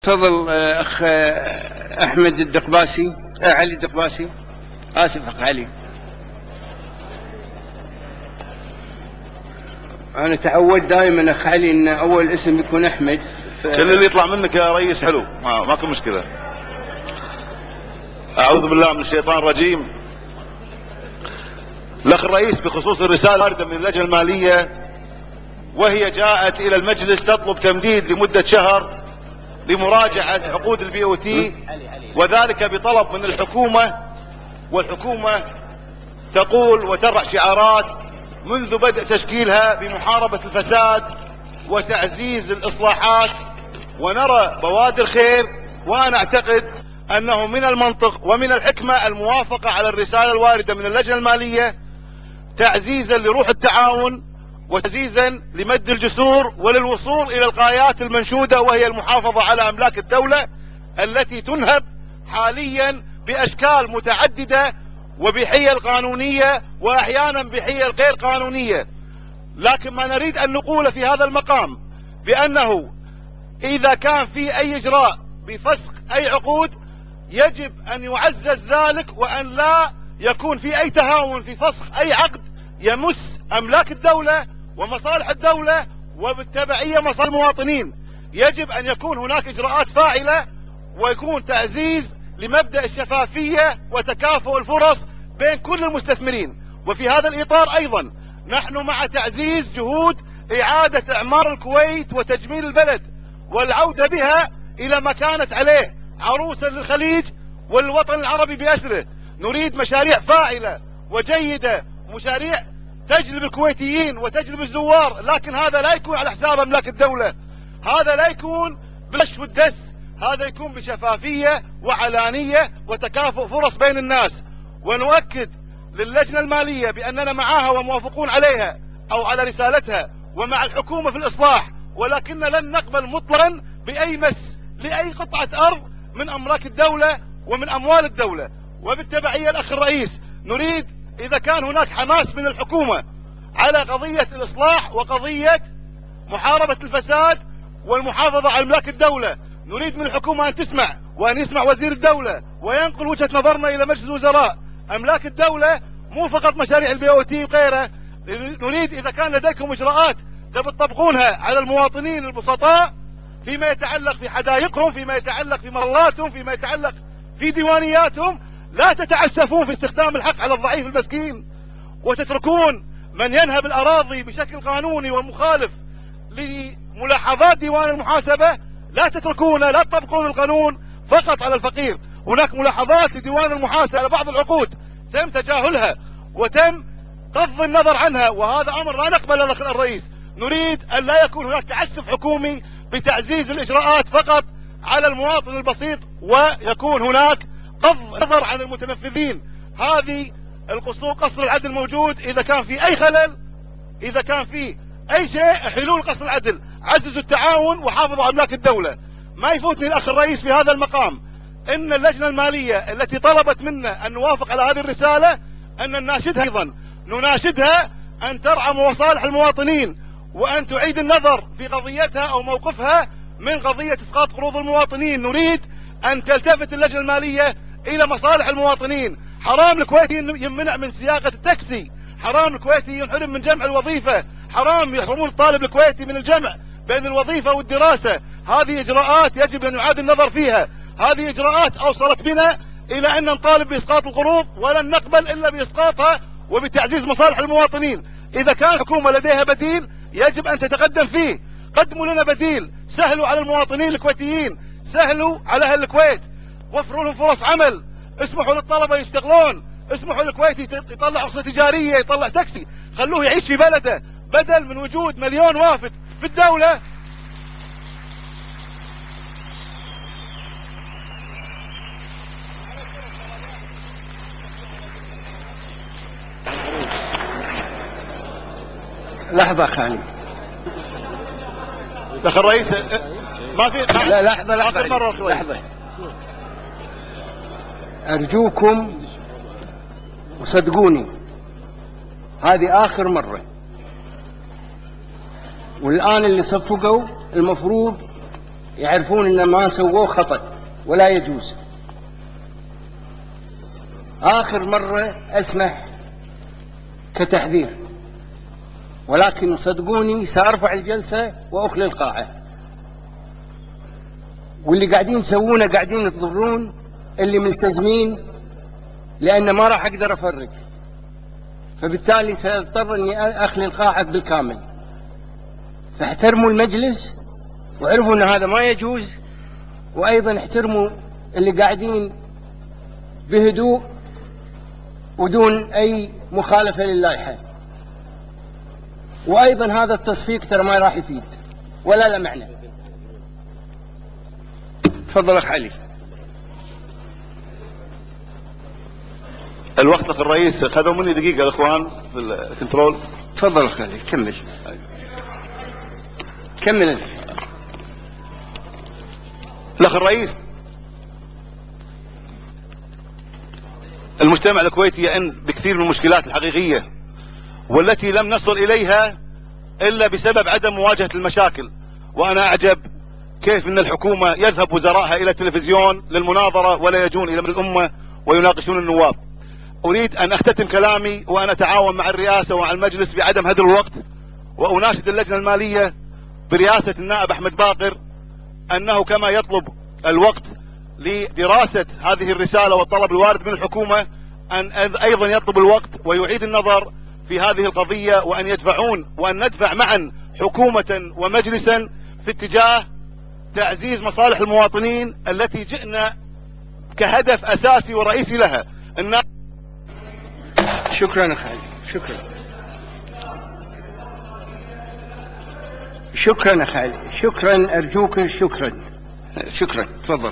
تفضل أخ أحمد الدقباسي، علي الدقباسي. آسف أخ علي، أنا تعود دائما أخ علي أن أول اسم يكون أحمد. كل اللي يطلع منك يا ريس حلو، ماكو مشكلة. أعوذ بالله من الشيطان الرجيم. الأخ الرئيس بخصوص الرسالة الواردة من اللجنة المالية، وهي جاءت إلى المجلس تطلب تمديد لمدة شهر لمراجعة عقود البي او تي، وذلك بطلب من الحكومة، والحكومة تقول وترفع شعارات منذ بدء تشكيلها بمحاربة الفساد وتعزيز الإصلاحات، ونرى بوادر خير. وأنا أعتقد أنه من المنطق ومن الحكمة الموافقة على الرسالة الواردة من اللجنة المالية تعزيزا لروح التعاون وتعزيزا لمد الجسور وللوصول إلى الغايات المنشودة، وهي المحافظة على أملاك الدولة التي تنهب حاليا بأشكال متعددة وبحيل قانونية وأحيانا بحيل غير قانونية. لكن ما نريد أن نقول في هذا المقام بأنه إذا كان في أي إجراء بفسخ أي عقود يجب أن يعزز ذلك، وأن لا يكون في أي تهاون في فسخ أي عقد يمس أملاك الدولة ومصالح الدولة وبالتبعية مصالح المواطنين. يجب أن يكون هناك إجراءات فاعلة ويكون تعزيز لمبدأ الشفافية وتكافؤ الفرص بين كل المستثمرين. وفي هذا الإطار أيضا نحن مع تعزيز جهود إعادة إعمار الكويت وتجميل البلد والعودة بها إلى ما كانت عليه، عروسا للخليج والوطن العربي بأسره. نريد مشاريع فاعلة وجيدة، مشاريع تجلب الكويتيين وتجلب الزوار، لكن هذا لا يكون على حساب أملاك الدولة، هذا لا يكون بالغش والدس، هذا يكون بشفافية وعلانية وتكافؤ فرص بين الناس. ونؤكد للجنة المالية بأننا معها وموافقون عليها أو على رسالتها ومع الحكومة في الإصلاح، ولكن لن نقبل مطلقا بأي مس لأي قطعة أرض من أملاك الدولة ومن أموال الدولة. وبالتبعية الأخ الرئيس، نريد إذا كان هناك حماس من الحكومة على قضية الإصلاح وقضية محاربة الفساد والمحافظة على أملاك الدولة، نريد من الحكومة أن تسمع وأن يسمع وزير الدولة وينقل وجهة نظرنا إلى مجلس الوزراء. أملاك الدولة مو فقط مشاريع البي او تي وغيرها، نريد إذا كان لديكم إجراءات تطبقونها على المواطنين البسطاء فيما يتعلق في حدائقهم، فيما يتعلق في مظلاتهم، فيما يتعلق في ديوانياتهم، لا تتعسفون في استخدام الحق على الضعيف المسكين وتتركون من ينهب الأراضي بشكل قانوني ومخالف لملاحظات ديوان المحاسبة. لا تتركون، لا تطبقون القانون فقط على الفقير. هناك ملاحظات لديوان المحاسبة على بعض العقود تم تجاهلها وتم غض النظر عنها، وهذا أمر لا نقبله الأخ الرئيس. نريد أن لا يكون هناك تعسف حكومي بتعزيز الإجراءات فقط على المواطن البسيط، ويكون هناك غض نظر عن المتنفذين. هذه القصور قصر العدل موجود، إذا كان في أي خلل، إذا كان في أي شيء حلول قصر العدل، عززوا التعاون وحافظوا على أملاك الدولة. ما يفوتني الأخ الرئيس في هذا المقام إن اللجنة المالية التي طلبت منا أن نوافق على هذه الرسالة أن نناشدها أيضا، نناشدها أن ترعى مصالح المواطنين وأن تعيد النظر في قضيتها أو موقفها من قضية إسقاط قروض المواطنين. نريد أن تلتفت اللجنة المالية إلى مصالح المواطنين. حرام الكويتي يمنع من سياقة التاكسي، حرام الكويتي ينحرم من جمع الوظيفة، حرام يحرمون الطالب الكويتي من الجمع بين الوظيفة والدراسة. هذه إجراءات يجب أن يعاد النظر فيها. هذه إجراءات أوصلت بنا إلى أن نطالب بإسقاط القروض، ولن نقبل إلا بإسقاطها وبتعزيز مصالح المواطنين. إذا كان الحكومة لديها بديل يجب أن تتقدم فيه. قدموا لنا بديل، سهلوا على المواطنين الكويتيين، سهلوا على أهل الكويت، وفروا لهم فرص عمل، اسمحوا للطلبة يشتغلون، اسمحوا للكويتي يطلع رخصة تجارية، يطلع تاكسي، خلوه يعيش في بلده بدل من وجود مليون وافد في الدولة. لحظة خالي الأخ الرئيس، ما في لا لحظة آخر مرة لحظة. أرجوكم وصدقوني هذه آخر مرة، والآن اللي صفقوا المفروض يعرفون ان ما سووه خطأ ولا يجوز. آخر مرة أسمح كتحذير، ولكن صدقوني سأرفع الجلسة وأخلي القاعة. واللي قاعدين يسوونه قاعدين تضرون اللي ملتزمين، لأن ما راح أقدر أفرق، فبالتالي سأضطر أني أخلي القاعة بالكامل. فاحترموا المجلس واعرفوا أن هذا ما يجوز، وأيضا احترموا اللي قاعدين بهدوء ودون أي مخالفة للائحة. وأيضا هذا التصفيق ترى ما راح يفيد ولا له معنى. تفضل أخ علي. الوقت لك الرئيس، خذوا مني دقيقة الإخوان في الكنترول. تفضل أخ علي، كمل كمل. الأخ الرئيس، المجتمع الكويتي يئن بكثير من المشكلات الحقيقية والتي لم نصل إليها إلا بسبب عدم مواجهة المشاكل. وأنا أعجب كيف أن الحكومة يذهب وزرائها إلى التلفزيون للمناظرة ولا يجون إلى الأمة ويناقشون النواب. أريد أن أختتم كلامي وأنا أتعاون مع الرئاسة ومع المجلس بعدم هدر الوقت، وأناشد اللجنة المالية برئاسة النائب أحمد باقر أنه كما يطلب الوقت لدراسة هذه الرسالة والطلب الوارد من الحكومة، أن أيضا يطلب الوقت ويعيد النظر في هذه القضية، وأن يدفعون وأن ندفع معا حكومة ومجلسا في اتجاه تعزيز مصالح المواطنين التي جئنا كهدف أساسي ورئيسي لها. شكرا أخي، شكرا شكرا أخي، شكرا أرجوك، شكرا شكرا. تفضل.